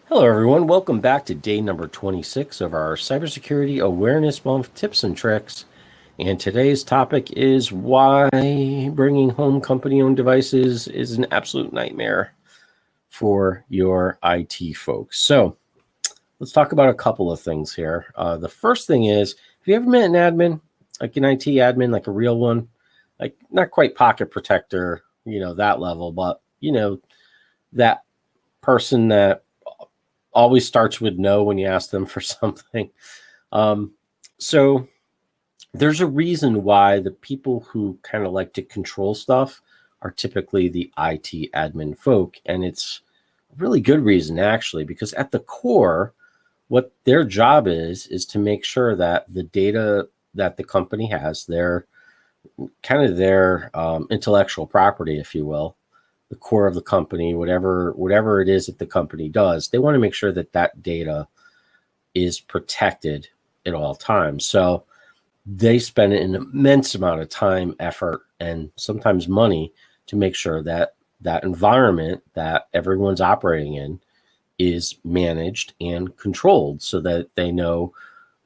Hello, everyone. Welcome back to day number 26 of our Cybersecurity Awareness Month Tips and Tricks. And today's topic is why bringing home company-owned devices is an absolute nightmare for your IT folks. So let's talk about a couple of things here. The first thing is, have you ever met an admin, like an IT admin, like a real one? Like not quite pocket protector, that level, but, that person that always starts with no when you ask them for something. So there's a reason why the people who kind of like to control stuff are typically the IT admin folk. And it's a really good reason, actually, because at the core, what their job is to make sure that the data that the company has, their intellectual property, if you will, the core of the company, whatever it is that the company does, they want to make sure that that data is protected at all times. So they spend an immense amount of time, effort, and sometimes money to make sure that that environment that everyone's operating in is managed and controlled so that they know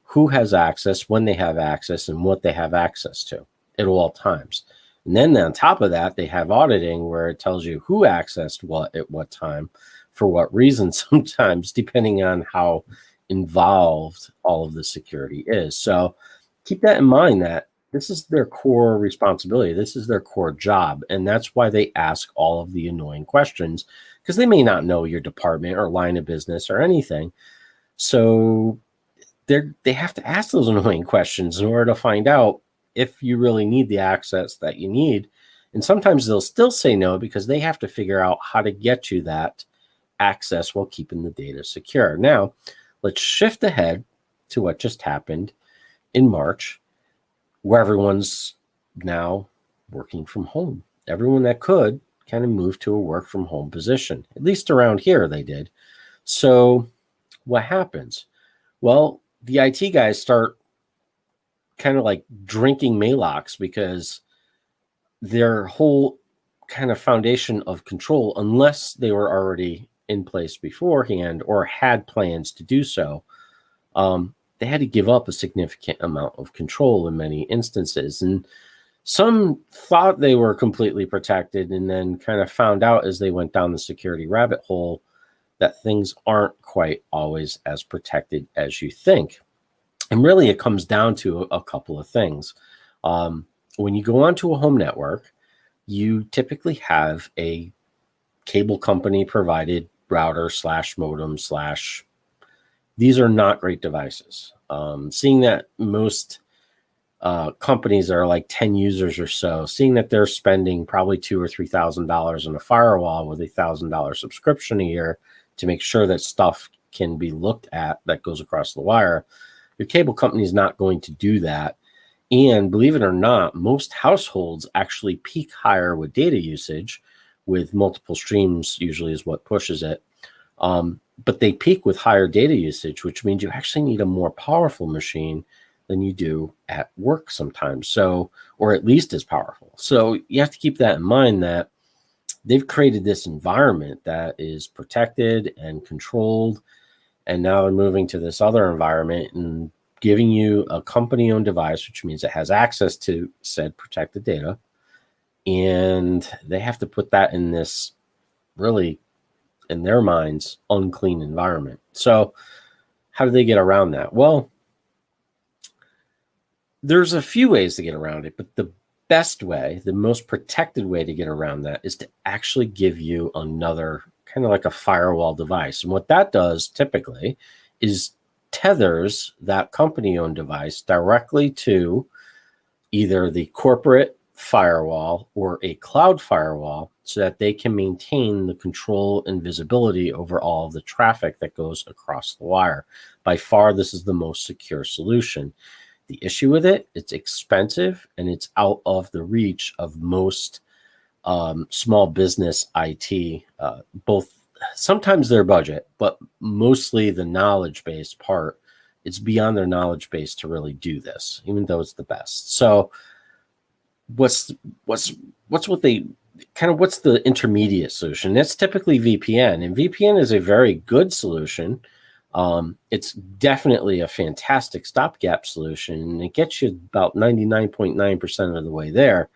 who has access, when they have access, and what they have access to at all times. And then on top of that, they have auditing where it tells you who accessed what at what time, for what reason, sometimes depending on how involved all of the security is. So keep that in mind that this is their core responsibility. This is their core job. And that's why they ask all of the annoying questions, because they may not know your department or line of business or anything. So they have to ask those annoying questions in order to find out if you really need the access that you need. And sometimes they'll still say no because they have to figure out how to get you that access while keeping the data secure. Now, let's shift ahead to what just happened in March, where everyone's now working from home. Everyone that could kind of moved to a work from home position. At least around here they did. So what happens? Well, the IT guys start kind of like drinking Malox because their whole kind of foundation of control, unless they were already in place beforehand or had plans to do so, they had to give up a significant amount of control in many instances. And some thought they were completely protected and then kind of found out as they went down the security rabbit hole that things aren't quite always as protected as you think. And really, it comes down to a couple of things. When you go onto a home network, you typically have a cable company provided router / modem / these are not great devices. Seeing that most companies are like 10 users or so, seeing that they're spending probably $2,000 or $3,000 on a firewall with $1,000 subscription a year to make sure that stuff can be looked at that goes across the wire, your cable company is not going to do that. And believe it or not, most households actually peak higher with data usage, with multiple streams usually is what pushes it. But they peak with higher data usage, which means you actually need a more powerful machine than you do at work sometimes. So, or at least as powerful. So you have to keep that in mind, that they've created this environment that is protected and controlled. And now they're moving to this other environment and giving you a company-owned device, which means it has access to said protected data. And they have to put that in this really, in their minds, unclean environment. So how do they get around that? Well, there's a few ways to get around it, but the best way, the most protected way to get around that is to actually give you another kind of like a firewall device. And what that does typically is tethers that company-owned device directly to either the corporate firewall or a cloud firewall so that they can maintain the control and visibility over all of the traffic that goes across the wire. By far, this is the most secure solution. The issue with it, it's expensive and it's out of the reach of most small business IT, both sometimes their budget, but mostly the knowledge-based part. It's beyond their knowledge base to really do this, even though it's the best. So what's what they kind of what's the intermediate solution? That's typically VPN, and VPN is a very good solution. It's definitely a fantastic stopgap solution, and it gets you about 99.9% of the way there.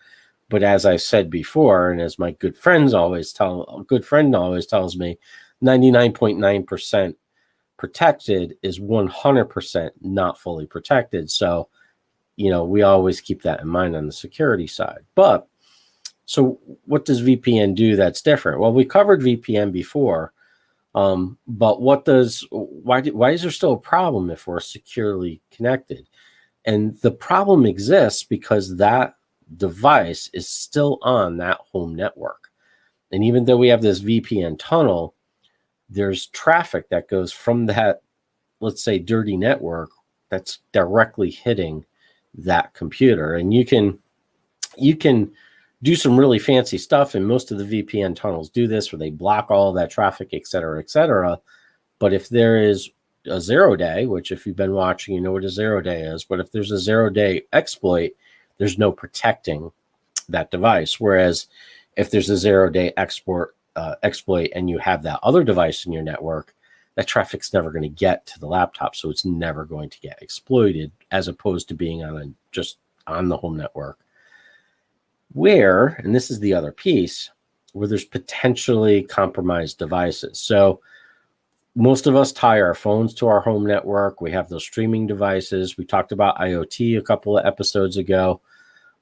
But as I said before, and as my good friend always tells me, 99.9% protected is 100% not fully protected. So, we always keep that in mind on the security side. But so what does VPN do that's different? Well, we covered VPN before, but why is there still a problem if we're securely connected? And the problem exists because that device is still on that home network. And even though we have this VPN tunnel, there's traffic that goes from that, let's say, dirty network that's directly hitting that computer. And you can do some really fancy stuff, and most of the VPN tunnels do this, where they block all that traffic, et cetera, et cetera. But if there is a 0-day, which if you've been watching, you know what a 0-day is, but if there's a 0-day exploit, there's no protecting that device. Whereas if there's a 0-day exploit and you have that other device in your network, that traffic's never going to get to the laptop, so it's never going to get exploited, as opposed to being just on the home network. And this is the other piece, where there's potentially compromised devices. So most of us tie our phones to our home network. We have those streaming devices. We talked about IoT a couple of episodes ago.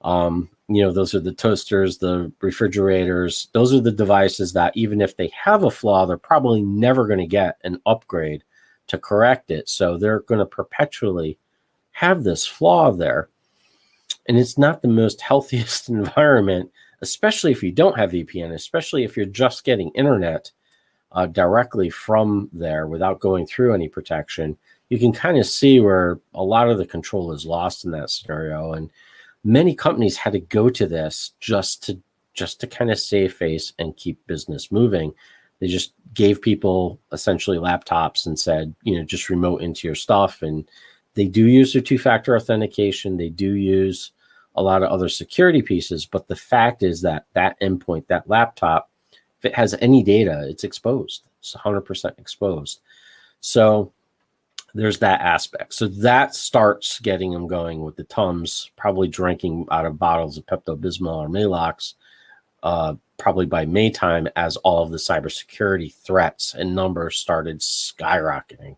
Those are the toasters, the refrigerators. Those are the devices that even if they have a flaw, they're probably never going to get an upgrade to correct it. So they're going to perpetually have this flaw there. And it's not the most healthiest environment, especially if you don't have VPN, especially if you're just getting internet directly from there without going through any protection. You can kind of see where a lot of the control is lost in that scenario. And many companies had to go to this just to kind of save face and keep business moving. They just gave people essentially laptops and said, just remote into your stuff. And they do use their two-factor authentication. They do use a lot of other security pieces. But the fact is that endpoint, that laptop, if it has any data, it's exposed. It's 100% exposed. So there's that aspect. So that starts getting them going with the Tums, probably drinking out of bottles of Pepto-Bismol or Maalox, probably by May time, as all of the cybersecurity threats and numbers started skyrocketing,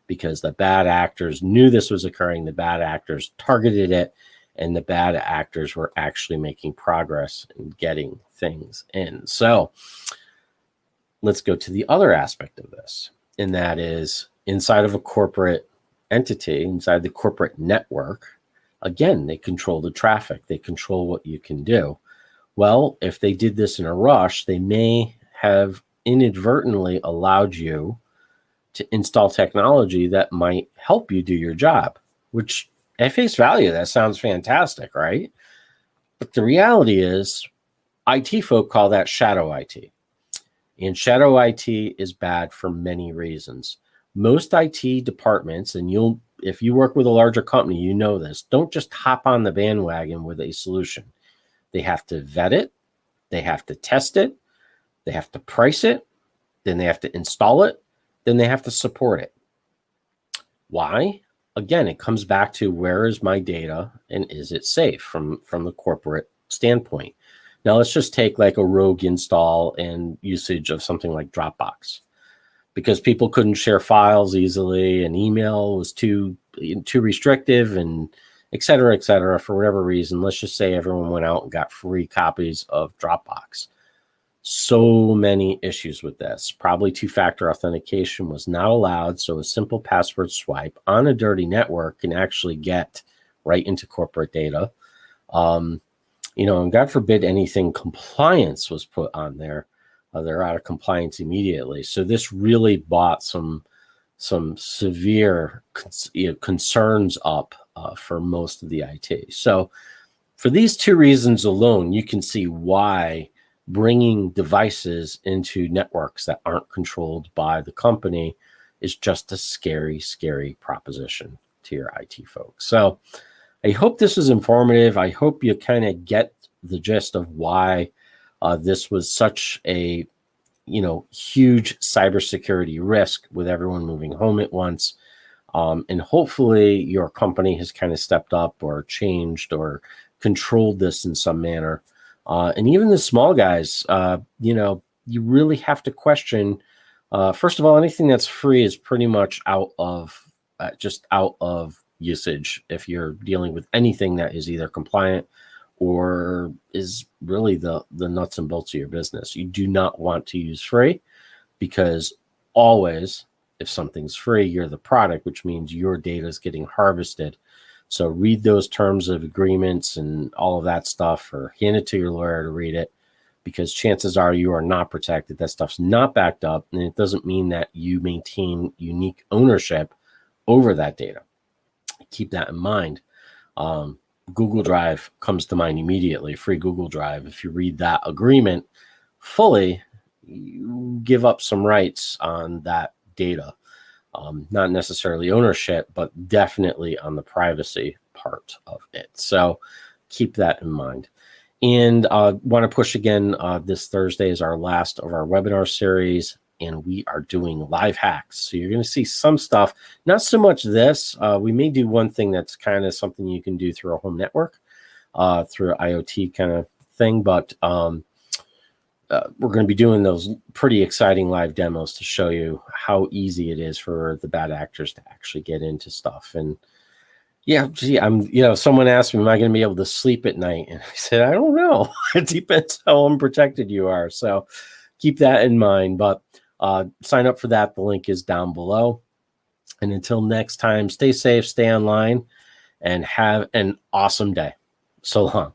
because the bad actors knew this was occurring. The bad actors targeted it, and the bad actors were actually making progress in getting things in. So let's go to the other aspect of this, and that is inside of a corporate entity, inside the corporate network. Again, they control the traffic. They control what you can do. Well, if they did this in a rush, they may have inadvertently allowed you to install technology that might help you do your job, which at face value, that sounds fantastic, right? But the reality is, IT folk call that shadow IT. And shadow IT is bad for many reasons. Most IT departments, and if you work with a larger company, you know this, don't just hop on the bandwagon with a solution. They have to vet it, they have to test it, they have to price it, then they have to install it, then they have to support it. Why? Again, it comes back to, where is my data and is it safe from the corporate standpoint? Now, let's just take like a rogue install and usage of something like Dropbox, because people couldn't share files easily, and email was too restrictive, and et cetera, for whatever reason. Let's just say everyone went out and got free copies of Dropbox. So many issues with this. Probably two-factor authentication was not allowed, so a simple password swipe on a dirty network can actually get right into corporate data. And God forbid anything compliance was put on there. They're out of compliance immediately. So this really brought some severe concerns up for most of the IT. So for these two reasons alone, you can see why bringing devices into networks that aren't controlled by the company is just a scary, scary proposition to your IT folks. So I hope this was informative. I hope you kind of get the gist of why This was such a huge cybersecurity risk with everyone moving home at once. And hopefully your company has kind of stepped up or changed or controlled this in some manner. And even the small guys, you really have to question. First of all, anything that's free is pretty much out of usage if you're dealing with anything that is either compliant or is really the nuts and bolts of your business. You do not want to use free, because always, if something's free, you're the product, which means your data is getting harvested. So read those terms of agreements and all of that stuff, or hand it to your lawyer to read it, because chances are you are not protected. That stuff's not backed up, and it doesn't mean that you maintain unique ownership over that data. Keep that in mind. Google Drive comes to mind immediately. Free Google Drive. If you read that agreement fully, you give up some rights on that data. Not necessarily ownership, but definitely on the privacy part of it. So keep that in mind. And want to push again, this Thursday is our last of our webinar series, and we are doing live hacks. So you're going to see some stuff, not so much this. We may do one thing that's kind of something you can do through a home network, through an IoT kind of thing, but we're going to be doing those pretty exciting live demos to show you how easy it is for the bad actors to actually get into stuff. And yeah, gee, someone asked me, am I going to be able to sleep at night? And I said, I don't know. It depends how unprotected you are. So keep that in mind, but sign up for that. The link is down below. And until next time, stay safe, stay online, and have an awesome day. So long.